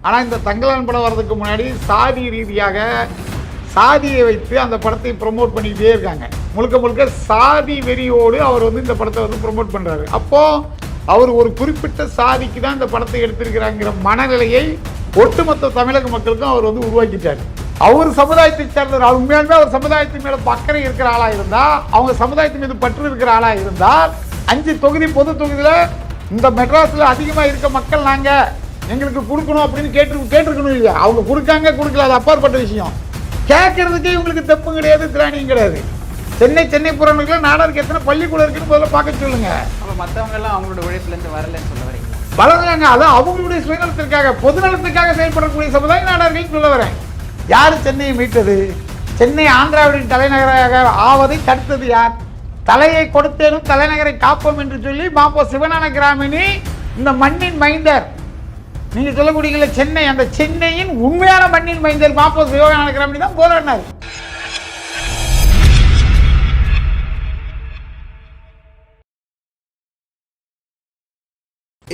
ஆனால் இந்த தங்கலான் படம் வர்றதுக்கு முன்னாடி சாதி ரீதியாக சாதியை வைத்து அந்த படத்தை ப்ரொமோட் பண்ணிக்கிட்டே இருக்காங்க. முழுக்க முழுக்க சாதி வெறியோடு அவர் வந்து இந்த படத்தை வந்து ப்ரொமோட் பண்ணுறாரு. அப்போது அவர் ஒரு குறிப்பிட்ட சாதிக்கு தான் இந்த படத்தை எடுத்திருக்கிறாங்கிற மனநிலையை ஒட்டுமொத்த தமிழக மக்களுக்கும் அவர் வந்து உருவாக்கிட்டார். அவர் சமுதாயத்தை சேர்ந்தவர், உண்மையாலுமே அவர் சமுதாயத்தின் மேலே அக்கறை இருக்கிற ஆளாக இருந்தால், அவங்க சமுதாயத்தின் மீது பற்று இருக்கிற ஆளாக இருந்தால் 5 தொகுதி பொது தொகுதியில் இந்த மெட்ராஸில் அதிகமாக இருக்க மக்கள் நாங்கள் எங்களுக்கு கொடுக்கணும் அப்படின்னு கேட்டிருக்கணும் இல்லையா? அவங்க கொடுக்காங்க கொடுக்கல, அது அப்பாற்பட்ட விஷயம். கேட்கறதுக்கே இவங்களுக்கு தப்பும் கிடையாது, திராணியும் கிடையாது. சென்னை புறநகரில் நாடாருக்கு எத்தனை பள்ளிக்கூடம் இருக்குன்னு முதல்ல பார்க்க சொல்லுங்க. அப்போ மற்றவங்க எல்லாம் அவங்களோட உழைப்புலேருந்து வரலன்னு சொல்ல வரீங்களா? வளர்றாங்க, அதான் அவங்களுடைய சுயநலத்திற்காக பொதுநலத்துக்காக செயல்படக்கூடிய சமுதாயம் நாடார்கள் சொல்ல வரேன். யார் சென்னையை மீட்டது? சென்னை ஆந்திராவின் தலைநகராக ஆவதை தடுத்தது யார்? தலையை கொடுத்தேனும் தலைநகரை காப்போம் என்று சொல்லி மாப்போ சிவஞான கிராமினி, இந்த மண்ணின் மைந்தர், நீங்க சொல்லக்கூடிய சென்னை, அந்த சென்னையின் உண்மையான மண்ணின் மைந்தர் மாப்போ சிவஞான கிராமினி தான் போராடினார்.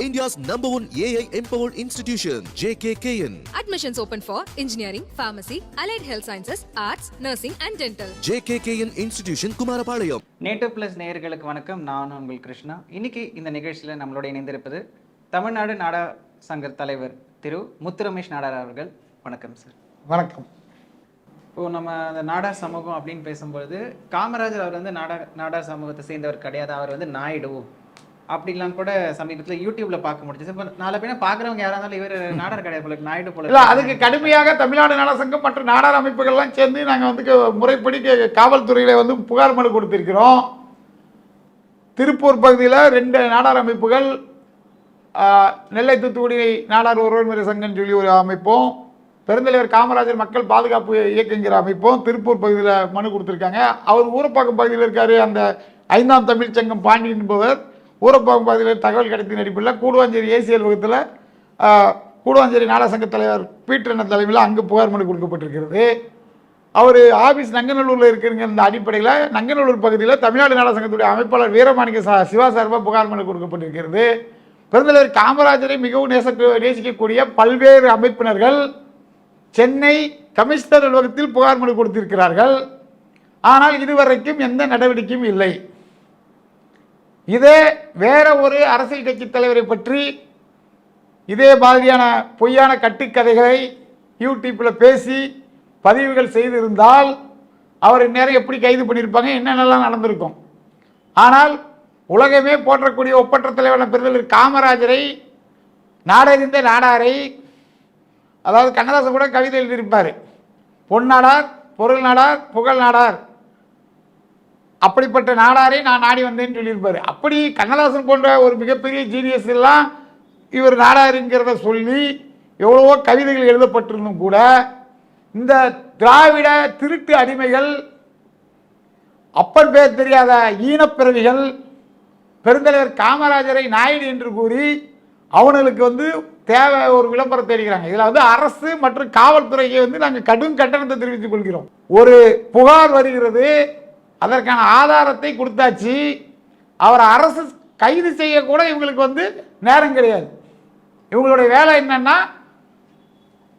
India's #1 AI empowered institution, JKKN. Admissions open for engineering, pharmacy, allied health sciences, arts, nursing and dental. JKKN Institution, Kumarapalayam. Native plus நேயர்களுக்கு வணக்கம். நான் உங்கள் கிருஷ்ணா. இன்னைக்கு இந்த நிகழ்ச்சியில் நம்மளோட இணைந்திருப்பது தமிழ்நாடு நாடா சங்க தலைவர் திரு முத்து ரமேஷ் நாடார் அவர்கள். வணக்கம் சார். வணக்கம். இப்போது நம்ம அந்த நாடார் சமூகம் அப்படின்னு பேசும்பொழுது, காமராஜர் அவர் வந்து நாடார் சமூகத்தை சேர்ந்தவர் கிடையாது, அவர் வந்து நாயுடு அப்படிலாம் கூட சமீபத்தில் யூடியூப்ல பார்க்க முடிஞ்சது. இப்போ நாலு பேர் பார்க்குறவங்க யாராக இருந்தாலும் இவர் நாடார் கிடையாது போல, நாயுடு போல. இல்லை, அதுக்கு கடுமையாக தமிழ்நாடு நாடார் சங்கம் மற்ற நாடார் அமைப்புகள்லாம் சேர்ந்து நாங்கள் வந்து முறைப்படி காவல்துறையில் வந்து புகார் மனு கொடுத்திருக்கிறோம். திருப்பூர் பகுதியில் 2 நாடார் அமைப்புகள், நெல்லை தூத்துக்குடி நாடார் உறவுமுறை சங்கம்னு சொல்லி ஒரு அமைப்பும், பெருந்தலைவர் காமராஜர் மக்கள் பாதுகாப்பு இயக்கங்கிற அமைப்பும் திருப்பூர் பகுதியில் மனு கொடுத்துருக்காங்க. அவர் ஊரப்பாக்கம் பகுதியில் இருக்கார். அந்த 5ஆம் தமிழ் சங்கம் பாண்டி என்பவர் ஊரப்பாக்கம் பகுதியில் தகவல் கிடைத்தின் அடிப்படையில் கூடுவாஞ்சேரி ஏசிஎல் வகுத்தில் கூடுவாஞ்சேரி நாடா சங்க தலைவர் பீட்டர் தலைமையில் அங்கு புகார் மனு கொடுக்கப்பட்டிருக்கிறது. அவர் ஆஃபீஸ் நங்கநல்லூரில் இருக்கிறங்க. இந்த அடிப்படையில் நங்கநல்லூர் பகுதியில் தமிழ்நாடு நாடா சங்கத்துடைய அமைப்பாளர் வீரமாணிக்க சிவா சார்பாக புகார் மனு கொடுக்கப்பட்டிருக்கிறது. பெருந்தலைவர் காமராஜரை மிகவும் நேசிக்கக்கூடிய பல்வேறு அமைப்பினர்கள் சென்னை கமிஷனர் அலுவலகத்தில் புகார் மனு கொடுத்திருக்கிறார்கள். ஆனால் இதுவரைக்கும் எந்த நடவடிக்கையும் இல்லை. இதே வேற ஒரு அரசியல் கட்சி தலைவரை பற்றி இதே மாதிரியான பொய்யான கட்டுக்கதைகளை யூடியூப்பில் பேசி பதிவுகள் செய்திருந்தால் அவர் இந்நேரம் எப்படி கைது பண்ணியிருப்பாங்க, என்னென்னலாம் நடந்திருக்கும். ஆனால் உலகமே போற்றக்கூடிய ஒப்பற்ற தலைவரான பெருந்தலைவர் காமராஜரை, நாடறிந்த நாடாரை, அதாவது கண்ணதாசன் கூட கவிதை எழுதியிருப்பார், பொன்னாடார், பொருள் நாடார், புகழ் நாடார், அப்படிப்பட்ட நாடாரை நான் நாடி வந்தேன்னு சொல்லியிருப்பார். அப்படி கண்ணதாசன் போன்ற ஒரு மிகப்பெரிய ஜீனியஸ் எல்லாம் இவர் நாடாருங்கிறத சொல்லி எவ்வளவோ கவிதைகள் எழுதப்பட்டிருந்தும் கூட இந்த திராவிட திருட்டு அடிமைகள், அப்பன் பேர் தெரியாத ஈனப்பிறவிகள் பெருந்தலைவர் காமராஜரை நாயுடு என்று கூறி அவனுக்கு வந்து தேவை ஒரு விளம்பரம் தேடிக்கிறாங்க. இதில் வந்து அரசு மற்றும் காவல்துறைக்கு வந்து நாங்கள் கடும் கட்டணத்தை தெரிவித்துக் கொள்கிறோம். ஒரு புகார் வருகிறது, அதற்கான ஆதாரத்தை கொடுத்தாச்சு, அவர் அரசு கைது செய்யக்கூட இவங்களுக்கு வந்து நேரம் கிடையாது. இவங்களுடைய வேலை என்னன்னா,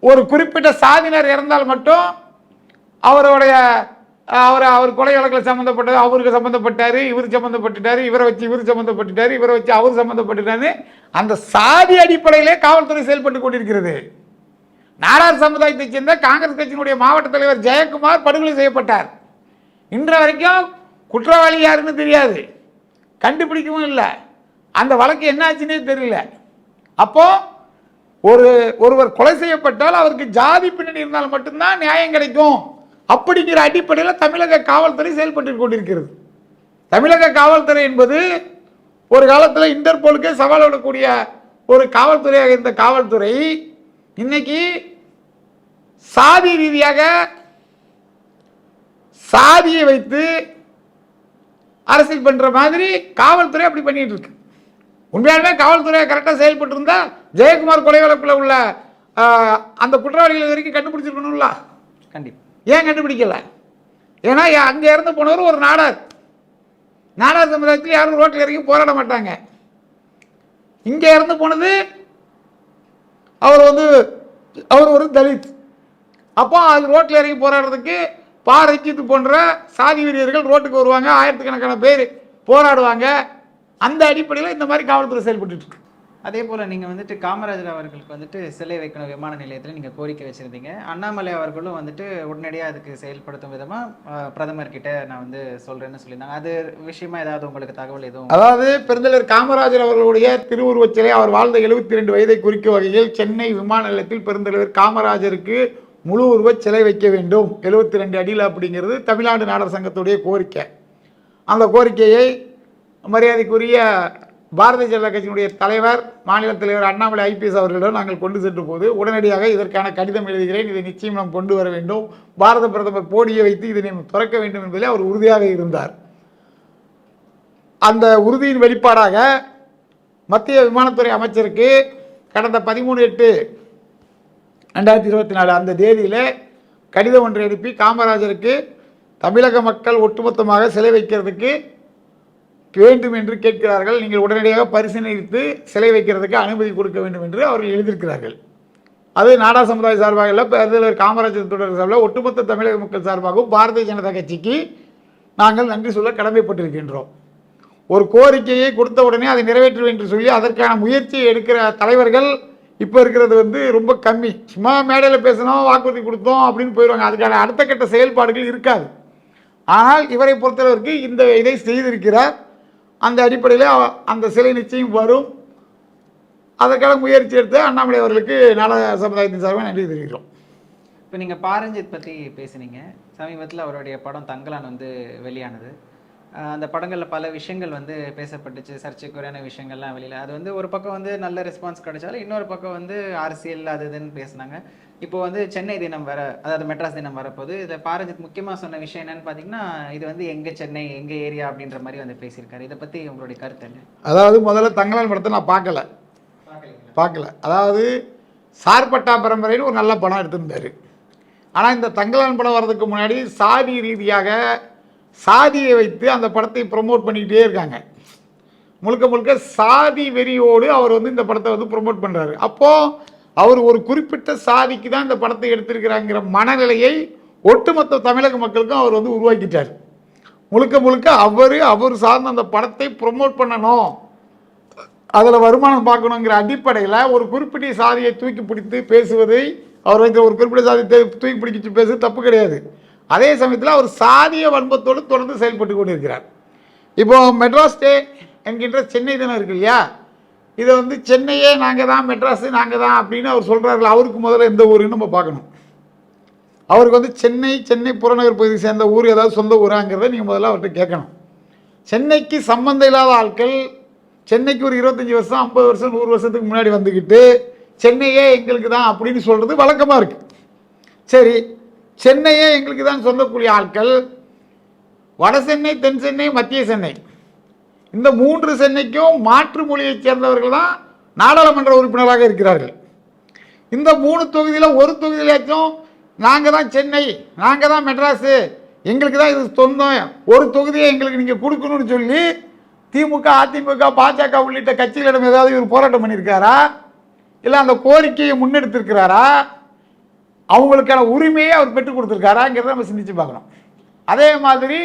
ஒரு குறிப்பிட்ட சாதியினர் இறந்தால் மட்டும் அவர் கொலை வழக்கில் சம்மந்தப்பட்டது, அவருக்கு சம்மந்தப்பட்டார், இவர் சம்மந்தப்பட்டுட்டார், இவரை வச்சு இவர் சம்மந்தப்பட்டுட்டார், இவரை வச்சு அவர் சம்மந்தப்பட்டுட்டாரு, அந்த சாதி அடிப்படையிலே காவல்துறை செயல்பட்டு கொண்டிருக்கிறது. நாடார் சமுதாயத்தைச் சேர்ந்த காங்கிரஸ் கட்சியினுடைய மாவட்ட தலைவர் ஜெயக்குமார் படுகொலை செய்யப்பட்டார். இன்ற வரைக்கும் குற்றவாளி யாருன்னு தெரியாது, கண்டுபிடிக்கவும் இல்லை, அந்த வழக்கு என்ன ஆச்சுன்னே தெரியல. அப்போ ஒருவர் கொலை செய்யப்பட்டால் அவருக்கு ஜாதி பின்னணி இருந்தால் மட்டும்தான் நியாயம் கிடைக்கும் அப்படிங்கிற அடிப்படையில் தமிழக காவல்துறை செயல்பட்டு கொண்டிருக்கிறது. தமிழக காவல்துறை என்பது ஒரு காலத்தில் இன்டர்போலுக்கே சவால் விடக்கூடிய ஒரு காவல்துறையாக இருந்த காவல்துறை இன்னைக்கு சாதி ரீதியாக சாதியை வைத்து அரசியல் பண்ற மாதிரி காவல்துறை அப்படி பண்ணிட்டு இருக்கு. உண்மையாலுமே காவல்துறை கரெக்டாக செயல்பட்டு இருந்தா ஜெயக்குமார் கொலை வழக்கில் உள்ள அந்த குற்றவாளிகள் வரைக்கும் கண்டுபிடிச்சிருக்கணும்ல. கண்டிப்பா. ஏன் கண்டுபிடிக்கல? ஏன்னா அங்கே இறந்து போனவர் ஒரு நாடார் சமுதாயத்தில் யாரும் ரோட்டில் இறங்கி போராட மாட்டாங்க. இங்கே இறந்து போனது அவர் வந்து அவர் ஒரு தலித். அப்போ அது ரோட்டில் இறங்கி போராடுறதுக்கு ரஞ்சித் போன்ற சாதி வீரர்கள் ரோட்டுக்கு வருவாங்க, ஆயிரத்துக்கணக்கான பேர் போராடுவாங்க. அந்த அடிப்படையில் இந்த மாதிரி காவல்துறை செயல்பட்டு இருக்கு. அதே போல் நீங்கள் வந்துட்டு காமராஜர் அவர்களுக்கு வந்துட்டு சிலை வைக்கணும் விமான நிலையத்தில் நீங்கள் கோரிக்கை வச்சுருந்தீங்க. அண்ணாமலை அவர்களும் வந்துட்டு உடனடியாக அதுக்கு செயல்படுத்தும் விதமாக பிரதமர்கிட்ட நான் வந்து சொல்கிறேன்னு சொல்லியிருந்தாங்க. அது விஷயமா ஏதாவது உங்களுக்கு தகவல் எதுவும்? அதாவது பெருந்தலைவர் காமராஜர் அவர்களுடைய திருவுருவச் சிலை அவர் வாழ்ந்த 72 வயதை குறிக்கும் வகையில் சென்னை விமான நிலையத்தில் பெருந்தலைவர் காமராஜருக்கு முழு உருவச் சிலை வைக்க வேண்டும் 72 அடியில் அப்படிங்கிறது தமிழ்நாடு நாடக சங்கத்துடைய கோரிக்கை. அந்த கோரிக்கையை மரியாதைக்குரிய பாரதிய ஜனதா கட்சியினுடைய தலைவர், மாநில தலைவர் அண்ணாமலை ஐபிஎஸ் அவர்களிடம் நாங்கள் கொண்டு சென்ற போது உடனடியாக இதற்கான கடிதம் எழுதுகிறேன், இதை நிச்சயம் நாம் கொண்டு வர வேண்டும், பாரத பிரதமர் மோடியை வைத்து இதனை திறக்க வேண்டும் என்பதில் அவர் உறுதியாக இருந்தார். அந்த உறுதியின் வெளிப்பாடாக மத்திய விமானத்துறை அமைச்சருக்கு கடந்த 13/8/2024 அந்த தேதியில் கடிதம் ஒன்றை அனுப்பி காமராஜருக்கு தமிழக மக்கள் ஒட்டுமொத்தமாக சிலை வைக்கிறதுக்கு வேண்டும் என்று கேட்கிறார்கள், நீங்கள் உடனடியாக பரிசீலித்து சிலை வைக்கிறதுக்கு அனுமதி கொடுக்க வேண்டும் என்று அவர்கள் எழுதியிருக்கிறார்கள். அது நாடா சமுதாய சார்பாக இல்லை, பெருந்தலைவர் காமராஜர் தொடர் சார்பில் ஒட்டுமொத்த தமிழக மக்கள் சார்பாகவும் பாரதிய ஜனதா கட்சிக்கு நாங்கள் நன்றி சொல்ல கடமைப்பட்டிருக்கின்றோம். ஒரு கோரிக்கையை கொடுத்த உடனே அதை நிறைவேற்ற என்று சொல்லி அதற்கான முயற்சியை எடுக்கிற தலைவர்கள் இப்போ இருக்கிறது வந்து ரொம்ப கம்மி. சும்மா மேடையில் பேசணும், வாக்குறுதி கொடுத்தோம் அப்படின்னு போயிடுவாங்க. அதுக்கான அடுத்த கட்ட செயல்பாடுகள் இருக்காது. ஆனால் இவரை பொறுத்தளவிற்கு இந்த இதை செய்திருக்கிறார். அந்த அடிப்படையில் அந்த சிலை நிச்சயம் வரும். அதற்கான முயற்சி எடுத்து அண்ணாமலை அவர்களுக்கு நாடக சமுதாயத்தின் சார்பாக நன்றி தெரிவிக்கிறோம். இப்போ நீங்கள் ரஞ்சித் பற்றி பேசுனீங்க. சமீபத்தில் அவருடைய படம் தங்கலான் வந்து வெளியானது. அந்த படங்களில் பல விஷயங்கள் வந்து பேசப்பட்டுச்சு, சர்ச்சைக்குரியான விஷயங்கள்லாம் வெளியில். அது வந்து ஒரு பக்கம் வந்து நல்ல ரெஸ்பான்ஸ் கிடைச்சாலும் இன்னொரு பக்கம் வந்து அரசியல் அது இதுன்னு பேசுனாங்க. இப்போ வந்து சென்னை தினம் வர, அதாவது மெட்ராஸ் தினம் வரப்போது, இதை ரஞ்சித் முக்கியமாக சொன்ன விஷயம் என்னன்னு பார்த்தீங்கன்னா, இது வந்து எங்கள் சென்னை எங்கள் ஏரியா அப்படின்ற மாதிரி வந்து பேசியிருக்காரு. இதை பற்றி உங்களுடைய கருத்து என்ன? அதாவது முதல்ல தங்கலான் படத்தை நான் பார்க்கல. அதாவது சார்பட்டா பரம்பரைன்னு ஒரு நல்ல படம் எடுத்திருந்தார். ஆனால் இந்த தங்கலான் படம் வர்றதுக்கு முன்னாடி சாதி ரீதியாக சாதியை வைத்து அந்த படத்தை ப்ரொமோட் பண்ணிக்கிட்டே இருக்காங்க. முழுக்க முழுக்க சாதி வெறியோடு அவர் வந்து இந்த படத்தை வந்து ப்ரொமோட் பண்ணுறாரு. அப்போது அவர் ஒரு குறிப்பிட்ட சாதிக்கு தான் இந்த படத்தை எடுத்திருக்கிறாங்கிற மனநிலையை ஒட்டுமொத்த தமிழக மக்களுக்கும் அவர் வந்து உருவாக்கிட்டார். முழுக்க முழுக்க அவர் சார்ந்த அந்த படத்தை ப்ரொமோட் பண்ணணும், அதில் வருமானம் பார்க்கணுங்கிற அடிப்படையில் ஒரு குறிப்பிட்ட சாதியை தூக்கி பிடித்து பேசுவதை அவர் வந்து ஒரு குறிப்பிட்ட சாதியை தூக்கி பிடிச்சி பேசுவது தப்பு கிடையாது. அதே சமயத்தில் அவர் சாதிய வன்மத்தோடு தொடர்ந்து செயல்பட்டு கொண்டிருக்கிறார். இப்போ மெட்ராஸ் டே என்கின்ற சென்னை தினம் இருக்கு இல்லையா, இதை வந்து சென்னையே நாங்கள் தான், மெட்ராஸு நாங்கள் தான் அப்படின்னு அவர் சொல்கிறார்கள். அவருக்கு முதல்ல எந்த ஊருன்னு நம்ம பார்க்கணும். அவருக்கு வந்து சென்னை புறநகர் பகுதியை சேர்ந்த ஊர் ஏதாவது சொந்த ஊராங்கிறத நீங்கள் முதல்ல அவர்கிட்ட கேட்கணும். சென்னைக்கு சம்மந்தம் இல்லாத ஆட்கள் சென்னைக்கு ஒரு 25 வருஷம் 50 வருஷம் 100 வருஷத்துக்கு முன்னாடி வந்துக்கிட்டு சென்னையே எங்களுக்கு தான் அப்படின்னு சொல்கிறது வழக்கமாக இருக்குது. சரி, சென்னையே எங்களுக்கு தான் சொல்லக்கூடிய ஆட்கள் வட சென்னை, தென் சென்னை, மத்திய சென்னை, இந்த 3 சென்னைக்கும் மாற்று மொழியைச் சேர்ந்தவர்கள் தான் நாடாளுமன்ற உறுப்பினராக இருக்கிறார்கள். இந்த 3 தொகுதியில் ஒரு தொகுதியிலாச்சும் நாங்கள் தான் சென்னை, நாங்கள் தான் மெட்ராஸு, எங்களுக்கு தான் இது சொந்தம், ஒரு தொகுதியை எங்களுக்கு நீங்கள் கொடுக்கணும்னு சொல்லி திமுக, அதிமுக, பாஜக உள்ளிட்ட கட்சிகளிடம் ஏதாவது இவர் போராட்டம் பண்ணியிருக்காரா? இல்லை அந்த கோரிக்கையை முன்னெடுத்திருக்கிறாரா? அவங்களுக்கான உரிமையை அவர் பெற்றுக் கொடுத்துருக்காராங்கிறத நம்ம சிந்திச்சு பார்க்கணும். அதே மாதிரி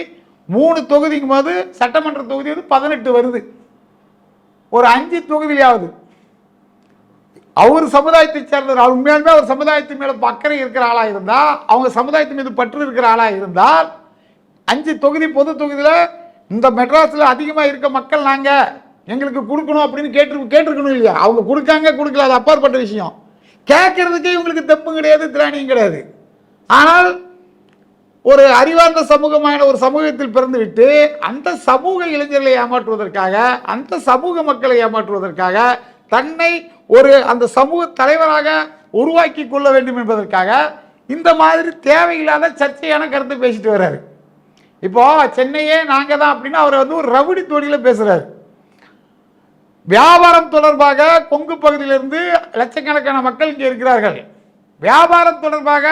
3 தொகுதிக்கும் போது சட்டமன்ற தொகுதி வந்து 18 வருது. ஒரு 5 தொகுதியிலாவது அவர் சமுதாயத்தை சேர்ந்தவர், அவர் உண்மையாலுமே அவர் சமுதாயத்தின் மேலே அக்கறை இருக்கிற ஆளாக இருந்தால், அவங்க சமுதாயத்தின் மீது பற்று இருக்கிற ஆளாக இருந்தால் 5 தொகுதி பொது தொகுதியில் இந்த மெட்ராஸில் அதிகமாக இருக்க மக்கள் நாங்கள் எங்களுக்கு கொடுக்கணும் அப்படின்னு கேட்டிருக்கணும் இல்லையா? அவங்க கொடுக்காங்க கொடுக்கல, அது அப்பாற்பட்ட விஷயம். கேட்கறதுக்கே இவங்களுக்கு தெப்பும் கிடையாது, திராணியும் கிடையாது. ஆனால் ஒரு அறிவார்ந்த சமூகமான ஒரு சமூகத்தில் பிறந்துவிட்டு அந்த சமூக இளைஞர்களை ஏமாற்றுவதற்காக, அந்த சமூக மக்களை ஏமாற்றுவதற்காக, தன்னை ஒரு அந்த சமூக தலைவராக உருவாக்கி கொள்ள வேண்டும் என்பதற்காக இந்த மாதிரி தேவையில்லாத சர்ச்சையான கருத்தை பேசிட்டு வர்றாரு. இப்போ சென்னையே நாங்கள் தான் அப்படின்னு அவர் வந்து ஒரு ரவுடி தோணியில் பேசுறாரு. வியாபாரம் தொடர்பாக கொங்கு பகுதியிலிருந்து லட்சக்கணக்கான மக்கள் இங்கே இருக்கிறார்கள். வியாபாரம் தொடர்பாக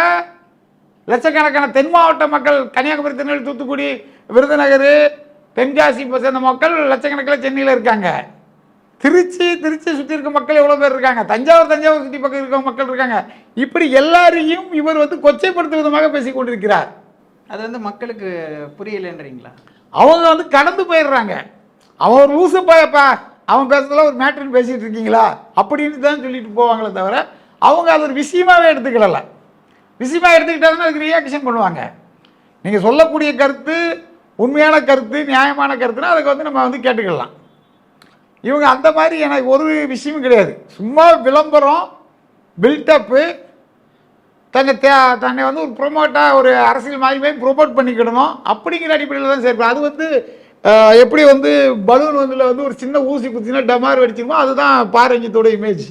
லட்சக்கணக்கான தென் மாவட்ட மக்கள், கன்னியாகுமரி, திருநெல்வேலி, தூத்துக்குடி, விருதுநகர், தென்காசி சேர்ந்த மக்கள் லட்சக்கணக்கில் சென்னையில் இருக்காங்க. திருச்சி சுற்றி இருக்க மக்கள் எவ்வளோ பேர் இருக்காங்க, தஞ்சாவூர் சுற்றி பக்கம் இருக்க மக்கள் இருக்காங்க. இப்படி எல்லாரையும் இவர் வந்து கொச்சைப்படுத்தும் விதமாக பேசி கொண்டிருக்கிறார். அது வந்து மக்களுக்கு புரியலைன்றீங்களா? அவங்க வந்து கடந்து போயிடுறாங்க. அவன் ஒரு ஊசு பாயப்பா, அவன் பேசுறதுல ஒரு மேட்டர்னு பேசிகிட்டு இருக்கீங்களா அப்படின்னு தான் சொல்லிட்டு போவாங்களே தவிர அவங்க அது ஒரு விஷயமாகவே எடுத்துக்கல. விஷயமாக எடுத்துக்கிட்டாங்கன்னா அதுக்கு ரியாக்ஷன் பண்ணுவாங்க. நீங்கள் சொல்லக்கூடிய கருத்து உண்மையான கருத்து, நியாயமான கருத்துனா அதுக்கு வந்து நம்ம வந்து கேட்டுக்கலாம். இவங்க அந்த மாதிரி எனக்கு ஒரு விஷயமும் கிடையாது. சும்மா விளம்பரம், பில்டப்பு, தன்னை வந்து ஒரு ப்ரொமோட்டாக ஒரு அரசியல் மாதிரி ப்ரொமோட் பண்ணிக்கிடணும் அப்படிங்கிற அடிப்படையில் தான் சேர்ப்பேன். அது வந்து எப்படி வந்து பலூன் வந்து ஒரு சின்ன ஊசி குத்தினா டமார் வெடிச்சிருமோ அதுதான் பாரஞ்சத்தோட இமேஜ்.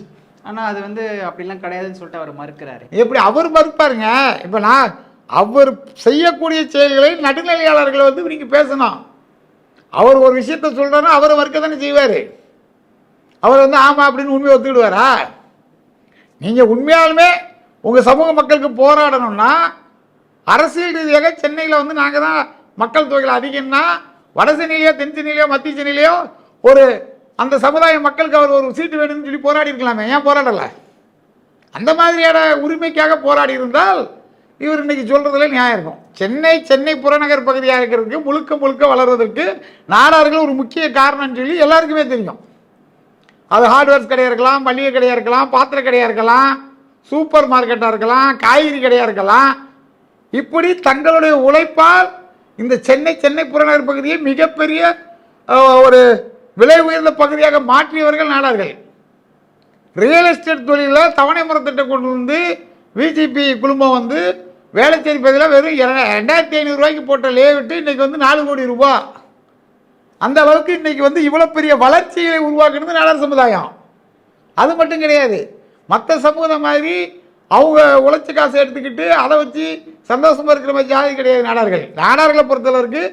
ஆனால் அது வந்து அப்படிலாம் கிடையாதுன்னு சொல்லிட்டு அவர் மறுக்கிறாரு. எப்படி அவர் மறுப்பாருங்க? இப்போ நான் அவர் செய்யக்கூடிய செயல்களை நடுநிலையாளர்களை வந்து நீங்கள் பேசணும். அவர் ஒரு விஷயத்த சொல்கிறாருன்னா அவரை மறுக்க தானே செய்வார். அவர் வந்து ஆமாம் அப்படின்னு உண்மையை ஒத்துக்கிடுவாரா? நீங்கள் உண்மையாலுமே உங்கள் சமூக மக்களுக்கு போராடணும்னா அரசியல் ரீதியாக சென்னையில் வந்து நாங்கள் தான் மக்கள் தொகையில் அதிகம்னா வட சென்னையிலையோ தென் சென்னையிலையோ மத்திய சென்னையிலையோ ஒரு அந்த சமுதாய மக்களுக்கு அவர் ஒரு சீட்டு வேணும்னு சொல்லி போராடி இருக்கலாமே, ஏன் போராடலை? அந்த மாதிரியான உரிமைக்காக போராடி இருந்தால் இவர் இன்னைக்கு சொல்றதுல நியாயம் இருக்கும். சென்னை புறநகர் பகுதியாக இருக்கிறதுக்கு முழுக்க வளர்வதற்கு நாடார்கள் ஒரு முக்கிய காரணம்னு சொல்லி எல்லாருக்குமே தெரியும். அது ஹார்ட்வேர்ஸ் கடையாக இருக்கலாம், மளிகை கடையாக இருக்கலாம், பாத்திர கடையாக இருக்கலாம், சூப்பர் மார்க்கெட்டாக இருக்கலாம், காய்கறி கடையாக இருக்கலாம். இப்படி தங்களுடைய உழைப்பால் இந்த சென்னை புறநகர் பகுதியை மிகப்பெரிய ஒரு விலை உயர்ந்த பகுதியாக மாற்றியவர்கள் நாடார்கள். ரியல் எஸ்டேட் தொழிலில் தவணை முறை திட்டம் கொண்டு வந்து பிஜேபி குழுமம் வந்து வேளச்சேரி பகுதியில் வெறும் 2500 ரூபாய்க்கு போட்ட லேவிட்டு இன்றைக்கி வந்து 4 கோடி ரூபாய். அந்த அளவுக்கு இன்றைக்கி வந்து இவ்வளோ பெரிய வளர்ச்சிகளை உருவாக்குறது நாடார் சமுதாயம். அது மட்டும் கிடையாது, மற்ற சமூகம் மாதிரி அவங்க உழைச்சி காசை எடுத்துக்கிட்டு அதை வச்சு சந்தோஷமாக இருக்கிற மாதிரி ஜாதி கிடையாது நாடார்கள். நாடார்களை பொறுத்தளவுக்கு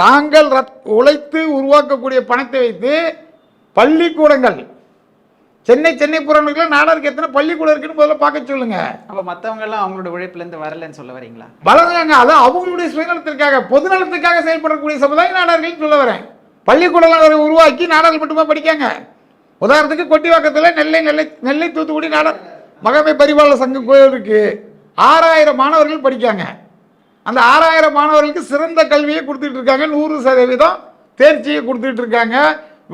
தாங்கள் உழைத்து உருவாக்கக்கூடிய பணத்தை வைத்து பள்ளிக்கூடங்கள் சென்னை புறநகரில் நாடாருக்கு எத்தனை பள்ளிக்கூடம் இருக்குன்னு முதல்ல பார்க்க சொல்லுங்க. அப்போ மற்றவங்க எல்லாம் அவங்களோட உழைப்புலேருந்து வரலன்னு சொல்ல வரீங்களா? வளர்ந்தாங்க, அது அவங்களுடைய சுயநலத்திற்காக பொதுநலத்துக்காக செயல்படக்கூடிய சமுதாயம் நாடார்கள் சொல்ல வரேன். பள்ளிக்கூடங்களை உருவாக்கி நாடார்கள் மட்டுமா படிக்காங்க. உதாரணத்துக்கு கொட்டிவாக்கத்தில் நெல்லை தூத்துக்குடி நாடார் மகமை பரிபாலன சங்கம் கோயில் இருக்கு. 6000 மாணவர்கள் படிக்காங்க. அந்த 6000 மாணவர்களுக்கு சிறந்த கல்வியை கொடுத்துட்டு இருக்காங்க, 100% தேர்ச்சியை கொடுத்துட்டு இருக்காங்க.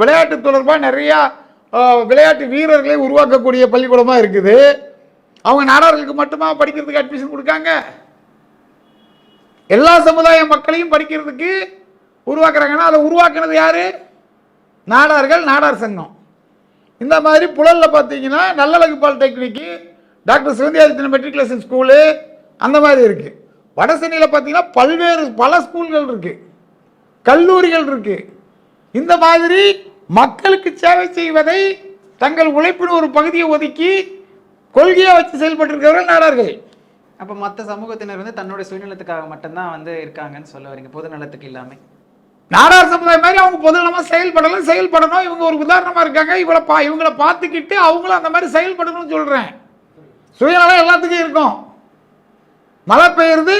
விளையாட்டு தொடர்பாக நிறையா விளையாட்டு வீரர்களை உருவாக்கக்கூடிய பள்ளிக்கூடமாக இருக்குது. அவங்க நாடார்களுக்கு மட்டுமா படிக்கிறதுக்கு அட்மிஷன் கொடுக்காங்க? எல்லா சமுதாய மக்களையும் படிக்கிறதுக்கு உருவாக்குறாங்கன்னா அதை உருவாக்குனது யாரு? நாடார்கள், நாடார் சங்கம். இந்த மாதிரி புழலில் பார்த்தீங்கன்னா நல்லழகு பாலிடெக்னிக்கு, டாக்டர் சிவந்தியாதித்தன் மெட்ரிகுலேஷன் ஸ்கூலு அந்த மாதிரி இருக்குது. வட சென்னையில் பார்த்தீங்கன்னா பல ஸ்கூல்கள் இருக்குது, கல்லூரிகள் இருக்குது. இந்த மாதிரி மக்களுக்கு சேவை செய்வதை தங்கள் உழைப்பின் ஒரு பகுதியை ஒதுக்கி கொள்கையை வச்சு செயல்பட்டு இருக்கிறவர்கள் நாடார்கள். அப்போ மற்ற சமூகத்தினர் வந்து தன்னுடைய சுயநலத்துக்காக மட்டும்தான் வந்து இருக்காங்கன்னு சொல்ல வரீங்க, பொது நலத்துக்கு இல்லாமல். நாடார் சமுதாயம் மாதிரி அவங்க பொதுநலமாக செயல்படணும். இவங்க ஒரு உதாரணமாக இருக்காங்க. இவங்களை பார்த்துக்கிட்டு அவங்களும் அந்த மாதிரி செயல்படணும்னு சொல்கிறேன். சுயநலம் எல்லாத்துக்கும் இருக்கும். மழை பெய்யுறது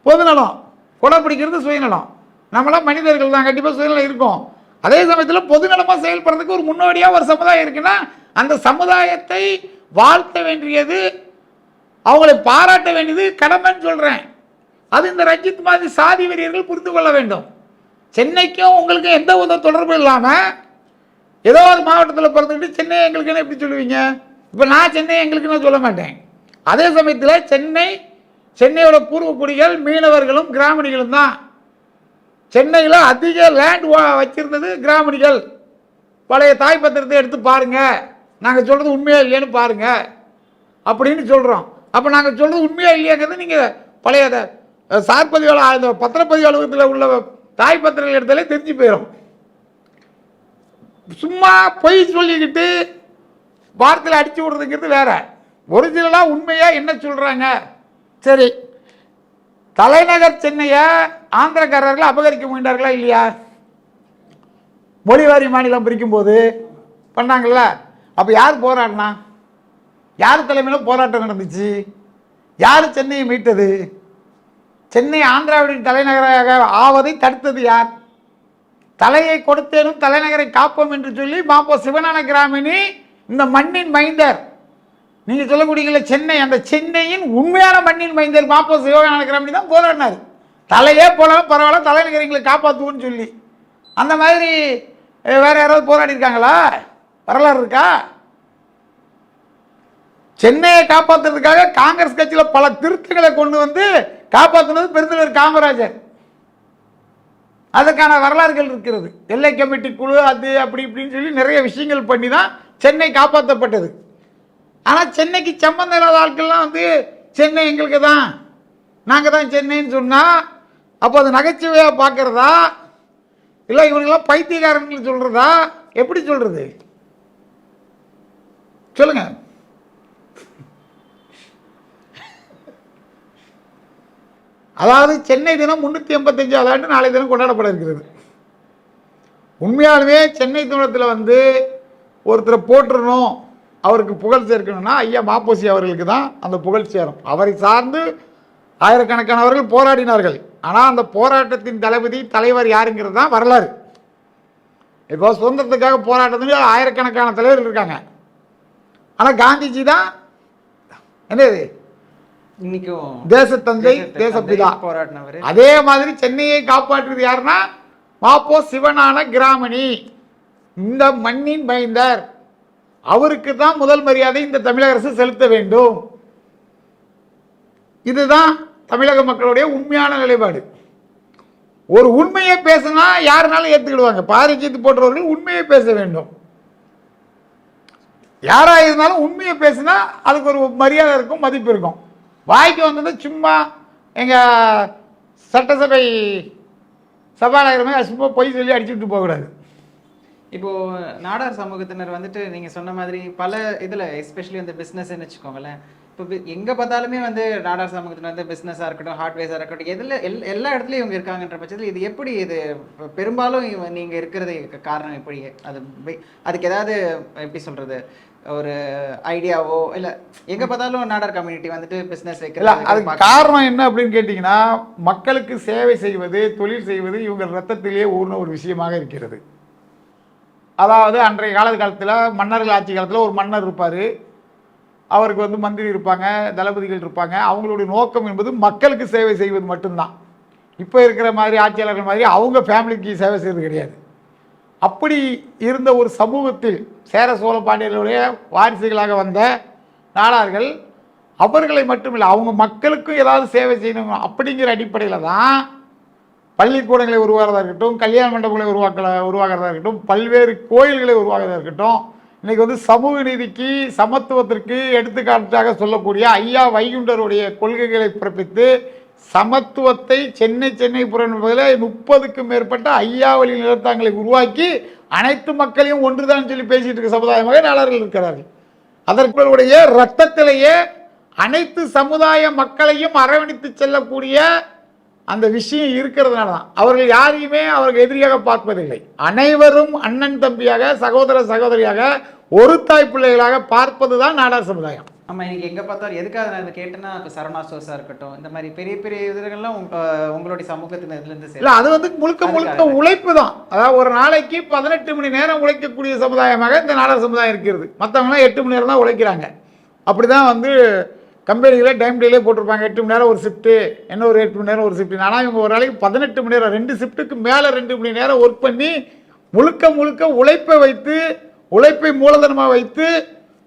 பொதுநலம், கொடை பிடிக்கிறது சுயநலம். நம்மளாம் மனிதர்கள் தான், கண்டிப்பாக சுயநலம் இருக்கும். அதே சமயத்தில் பொதுநலமாக செயல்படுறதுக்கு ஒரு முன்னோடியாக ஒரு சமுதாயம் இருக்குன்னா அந்த சமுதாயத்தை வாழ்த்த வேண்டியது, அவங்களை பாராட்ட வேண்டியது கடமைன்னு சொல்கிறேன். அது இந்த ரஞ்சித் மாதிரி சாதி வெறியர்கள் புரிந்து கொள்ள வேண்டும். சென்னைக்கும் உங்களுக்கும் எந்த ஒரு தொடர்பு இல்லாமல் ஏதோ ஒரு மாவட்டத்தில் பிறந்துக்கிட்டு சென்னை எங்களுக்குன்னு எப்படி சொல்லுவீங்க? இப்போ நான் சென்னை எங்களுக்குன்னு சொல்ல மாட்டேன். அதே சமயத்தில் சென்னையோட பூர்வக்குடிகள் மீனவர்களும் கிராமணிகளும் தான். சென்னையில் அதிக லேண்ட் வச்சிருந்தது கிராமணிகள். பழைய தாய் பத்திரத்தை எடுத்து பாருங்க, நாங்கள் சொல்கிறது உண்மையா இல்லையான்னு பாருங்க அப்படின்னு சொல்கிறோம். அப்போ நாங்கள் சொல்கிறது உண்மையா இல்லையாங்கிறது நீங்கள் பழைய சார்பதிவாளர் அந்த பத்திரப்பதிவு அலுவலகத்தில் உள்ள தாய் பத்திரங்கள் எடுத்தாலே தெரிஞ்சு போயிடும். சும்மா பொய் சொல்லிக்கிட்டு வார்த்தையில் அடிச்சு விடுறதுங்கிறது வேற. ஒரிஜினலாக உண்மையாக என்ன சொல்கிறாங்க? சரி, தலைநகர் சென்னையை ஆந்திரக்காரர்கள் அபகரிக்க முயன்றார்களா இல்லையா? மொழிவாரி மாநிலம் பிரிக்கும் போது பண்ணாங்கல்ல. அப்போ யார் போராடினா? யார் தலைமையில் போராட்டம் நடந்துச்சு? யார் சென்னையை மீட்டது? சென்னை ஆந்திராவின் தலைநகராக ஆவதை தடுத்தது யார்? தலையை கொடுத்தேனும் தலைநகரை காப்போம் என்று சொல்லி மாப்போ சிவஞான கிராமணி இந்த மண்ணின் மைந்தர், நீங்கள் சொல்லக்கூடிய சென்னை, அந்த சென்னையின் உண்மையான மண்ணின் மைந்தர் மாப்போ சிவஞான கிராமணி தான் போராடினார். தலையே போனாலும் பரவாயில்ல, தலைநகரை எங்களை காப்பாற்றுவோன்னு சொல்லி. அந்த மாதிரி வேற யாராவது போராடி இருக்காங்களா? வரலாறு இருக்கா? சென்னையை காப்பாற்றுறதுக்காக காங்கிரஸ் கட்சியில் பல திருத்தங்களை கொண்டு வந்து காப்பாற்றினது பெருந்தலைவர் காமராஜர். அதுக்கான வரலாறுகள் இருக்கிறது. எல்லை கமிட்டி குழு அது அப்படி இப்படின்னு சொல்லி நிறைய விஷயங்கள் பண்ணி தான் சென்னை காப்பாற்றப்பட்டது. ஆனால் சென்னைக்கு சம்பந்தம் இல்லாத ஆட்கள்லாம் வந்து சென்னை எங்களுக்கு தான், நாங்கள் தான் சென்னைன்னு சொன்னால் அப்போ அது நகைச்சுவையாக பார்க்குறதா இல்லை இவங்கெல்லாம் பைத்தியக்காரர்கள் சொல்கிறதா? எப்படி சொல்கிறது சொல்லுங்க. அதாவது சென்னை தினம் 385வது ஆண்டு நாளை தினம் கொண்டாடப்பட இருக்கிறது. உண்மையாலுமே சென்னை தினத்தில் வந்து ஒருத்தரை போட்டுறணும், அவருக்கு புகழ் சேர்க்கணும்னா ஐயா மாப்போசி அவர்களுக்கு தான் அந்த புகழ் சேரும். அவரை சார்ந்து ஆயிரக்கணக்கானவர்கள் போராடினார்கள். ஆனால் அந்த போராட்டத்தின் தலைவர் யாருங்கிறது தான் வரலாறு. இப்போ சுதந்திரத்துக்காக போராட்டத்துக்கு ஆயிரக்கணக்கான தலைவர்கள் இருக்காங்க. ஆனால் காந்திஜி தான் என்னது இன்னைக்கும் தேசத்தந்தை, தேசப்பிதா போராடினவர். அதே மாதிரி சென்னையை காப்பாற்றுறது யாருன்னா மாப்போ சிவஞான கிராமணி, இந்த மண்ணின் மைந்தர். அவருக்கு தான் முதல் மரியாதை இந்த தமிழக அரசு செலுத்த வேண்டும். இதுதான் தமிழக மக்களுடைய உண்மையான நிலைப்பாடு. ஒரு உண்மையை பேசினா யாருனாலும் ஏற்றுக்கிடுவாங்க. பாரிஜித்து போன்றவர்கள் உண்மையை பேச வேண்டும். யாரா இருந்தாலும் உண்மையை பேசினா அதுக்கு ஒரு மரியாதை இருக்கும், மதிப்பு இருக்கும். வாய்க்கு வந்தது சும்மா எங்கள் சட்டசபை சபாநாயகரமே சும்மா பொய் சொல்லி அடிச்சுட்டு போகக்கூடாது. இப்போது நாடார் சமூகத்தினர் வந்துட்டு நீங்கள் சொன்ன மாதிரி பல இதில் எஸ்பெஷலி வந்து பிஸ்னஸ்ன்னு வச்சுக்கோங்களேன். இப்போ எங்கே பார்த்தாலுமே வந்து நாடார் சமூகத்தில் வந்து பிஸ்னஸாக இருக்கட்டும், ஹார்ட்வேர்ஸாக இருக்கட்டும், எல்லா இடத்துலையும் இவங்க இருக்காங்கன்ற பட்சத்தில் இது எப்படி இது பெரும்பாலும் நீங்கள் இருக்கிறது காரணம் எப்படி? அதுக்கு ஏதாவது எப்படி சொல்கிறது, ஒரு ஐடியாவோ இல்லை எங்கே பார்த்தாலும் நாடார் கம்யூனிட்டி வந்துட்டு பிஸ்னஸ் வைக்கிறது அதுக்கு காரணம் என்ன அப்படின்னு கேட்டிங்கன்னா, மக்களுக்கு சேவை செய்வது, தொழில் செய்வது இவங்க ரத்தத்திலேயே ஊர்ன ஒரு விஷயமாக இருக்கிறது. அதாவது அன்றைய காலத்தில் மன்னர்கள் ஆட்சி காலத்தில் ஒரு மன்னர் இருப்பார், அவருக்கு வந்து மந்திரி இருப்பாங்க, தளபதிகள் இருப்பாங்க. அவங்களுடைய நோக்கம் என்பது மக்களுக்கு சேவை செய்வது மட்டும்தான். இப்போ இருக்கிற மாதிரி ஆட்சியாளர்கள் மாதிரி அவங்க ஃபேமிலிக்கு சேவை செய்வது கிடையாது. அப்படி இருந்த ஒரு சமூகத்தில் சேர சோழ பாண்டியர்களுடைய வாரிசுகளாக வந்த நாடார்கள் அவர்களை மட்டுமில்லை அவங்க மக்களுக்கும் ஏதாவது சேவை செய்யணும் அப்படிங்கிற அடிப்படையில் தான் பள்ளிக்கூடங்களை உருவாகிறதா இருக்கட்டும், கல்யாண மண்டபங்களை உருவாகிறதா இருக்கட்டும், பல்வேறு கோயில்களை உருவாகிறதா இருக்கட்டும். இன்றைக்கி வந்து சமூக நீதிக்கு, சமத்துவத்திற்கு எடுத்துக்காட்டாக சொல்லக்கூடிய ஐயா வைகுண்டருடைய கொள்கைகளை பிறப்பித்து சமத்துவத்தை சென்னை புறநபதில் 30க்கும் மேற்பட்ட ஐயா வழி நிலத்தாங்களை உருவாக்கி அனைத்து மக்களையும் ஒன்றுதான் சொல்லி பேசிட்டு இருக்க சமுதாயமாக நாடார்கள் இருக்கிறார்கள். அதற்குடைய இரத்தத்திலேயே அனைத்து சமுதாய மக்களையும் அரவணைத்து செல்லக்கூடிய அந்த விஷயம் இருக்கிறதுனால தான் அவர்கள் யாரையுமே அவர்கள் எதிரியாக பார்ப்பதில்லை. அனைவரும் அண்ணன் தம்பியாக, சகோதர சகோதரியாக, ஒரு தாய் பிள்ளைகளாக பார்ப்பது தான் நாடார் சமுதாயம். ஆமாம், இன்னைக்கு எங்கே பார்த்தாலும் எதுக்காக நான் இதை கேட்டேன்னா, இப்போ சரவணா ஸ்டோர்ஸாக இருக்கட்டும், இந்த மாதிரி பெரிய பெரிய இதெல்லாம் உங்களுடைய சமூகத்தின் இதுலேருந்து இல்லை, அது வந்து முழுக்க உழைப்பு தான். அதாவது ஒரு நாளைக்கு 18 மணி நேரம் உழைக்கக்கூடிய சமுதாயமாக இந்த நாடார் சமுதாயம் இருக்கிறது. மற்றவங்களாம் 8 மணி நேரம் தான் உழைக்கிறாங்க. அப்படி தான் வந்து கம்பெனிகளே டைம் டேலே போட்டிருப்பாங்க. 8 மணி நேரம் ஒரு ஷிஃப்ட்டு, என்ன ஒரு 8 மணி நேரம் ஒரு ஷிஃப்ட். ஆனால் இவங்க ஒரு நாளைக்கு 18 மணி நேரம், 2 ஷிஃப்ட்டுக்கு மேலே 2 மணி நேரம் ஒர்க் பண்ணி முழுக்க உழைப்பை வைத்து, உழைப்பை மூலதனமாக வைத்து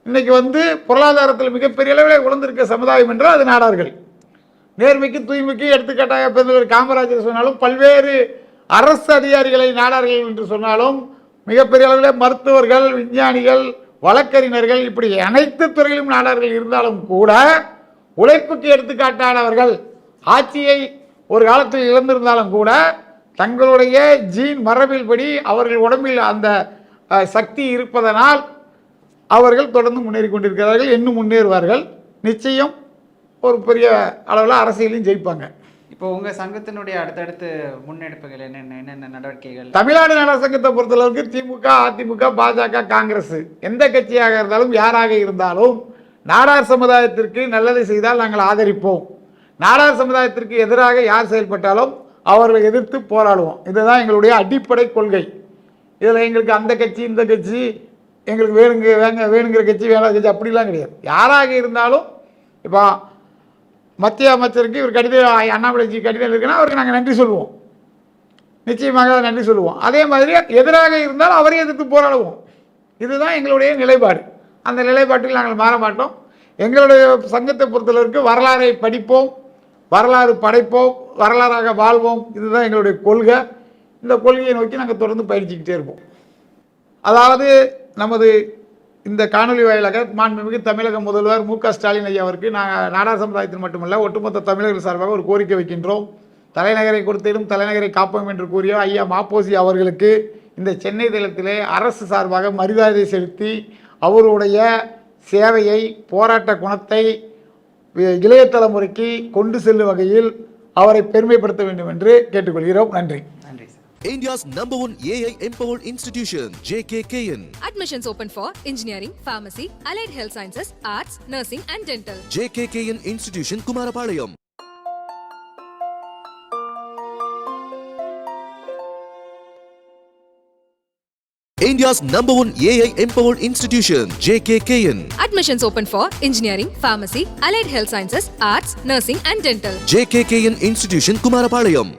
இன்னைக்கு வந்து பொருளாதாரத்தில் மிகப்பெரிய அளவில் உழந்திருக்க சமுதாயம் என்றால் அது நாடார்கள். நேர்மைக்கு தூய்மைக்கு எடுத்துக்காட்டாக பெருந்தலைவர் காமராஜர் சொன்னாலும், பல்வேறு அரசு அதிகாரிகளை நாடார்கள் என்று சொன்னாலும், மிகப்பெரிய அளவில் மருத்துவர்கள், விஞ்ஞானிகள், வழக்கறிஞர்கள், இப்படி அனைத்து துறையிலும் நாடார்கள் இருந்தாலும் கூட உழைப்புக்கு எடுத்துக்காட்டானவர்கள். ஆட்சியை ஒரு காலத்தில் இழந்திருந்தாலும் கூட தங்களுடைய ஜீன் மரபில் படி அவர்கள் உடம்பில் அந்த சக்தி இருப்பதனால் அவர்கள் தொடர்ந்து முன்னேறி கொண்டிருக்கிறார்கள். இன்னும் முன்னேறுவார்கள். நிச்சயம் ஒரு பெரிய அளவில் அரசியலையும் ஜெயிப்பாங்க. இப்போ உங்கள் சங்கத்தினுடைய அடுத்தடுத்து முன்னெடுப்புகள் என்னென்ன நடவடிக்கைகள்? தமிழ்நாடு நாடார் சங்கத்தை பொறுத்தளவுக்கு திமுக, அதிமுக, பாஜக, காங்கிரஸ் எந்த கட்சியாக இருந்தாலும், யாராக இருந்தாலும் நாடார் சமுதாயத்திற்கு நல்லதை செய்தால் நாங்கள் ஆதரிப்போம். நாடார் சமுதாயத்திற்கு எதிராக யார் செயல்பட்டாலும் அவர்களை எதிர்த்து போராடுவோம். இதுதான் எங்களுடைய அடிப்படை கொள்கை. இதில் எங்களுக்கு அந்த கட்சி இந்த கட்சி எங்களுக்கு வேணுங்கிற கட்சி வேணாத கட்சி அப்படிலாம் கிடையாது. யாராக இருந்தாலும் இப்போ மத்திய அமைச்சருக்கு இவர் கடிதம் அண்ணாமலைஜி கடிதம் இருக்குன்னா அவருக்கு நாங்கள் நன்றி சொல்லுவோம், நிச்சயமாக நன்றி சொல்லுவோம். அதே மாதிரி எதிராக இருந்தாலும் அவரையும் எதிர்த்து போராடுவோம். இதுதான் எங்களுடைய நிலைப்பாடு. அந்த நிலைப்பாட்டில் நாங்கள் மாற மாட்டோம். எங்களுடைய சங்கத்தை பொறுத்தளவிற்கு வரலாறை படிப்போம், வரலாறு படைப்போம், வரலாறாக வாழ்வோம். இதுதான் எங்களுடைய கொள்கை. இந்த கொள்கையை நோக்கி நாங்கள் தொடர்ந்து பயிற்சிக்கிட்டே இருப்போம். அதாவது நமது இந்த காணொலி வாயிலாக மாண்புமிகு தமிழக முதல்வர் மு.க. ஸ்டாலின் ஐயா அவருக்கு நாங்கள் நாடார் சமுதாயத்தில் மட்டுமல்ல ஒட்டுமொத்த தமிழர்கள் சார்பாக ஒரு கோரிக்கை வைக்கின்றோம். தலைநகரை கொடுத்திடும் தலைநகரை காப்போம் என்று கூறிய ஐயா மாப்போசி அவர்களுக்கு இந்த சென்னை தளத்திலே அரசு சார்பாக மரியாதை செலுத்தி அவருடைய சேவையை, போராட்ட குணத்தை இளைய தலைமுறைக்கு கொண்டு செல்லும் வகையில் அவரை பெருமைப்படுத்த வேண்டும் என்று கேட்டுக்கொள்கிறோம். நன்றி. நன்றி sir. India's #1 AI empowered institution, JKKN. Admissions open for engineering, pharmacy, allied health sciences, arts, nursing and dental. JKKN Institution, Kumarapalayam. India's #1 AI empowered institution, JKKN. Admissions open for engineering, pharmacy, allied health sciences, arts, nursing and dental. JKKN Institution, Kumarapalayam.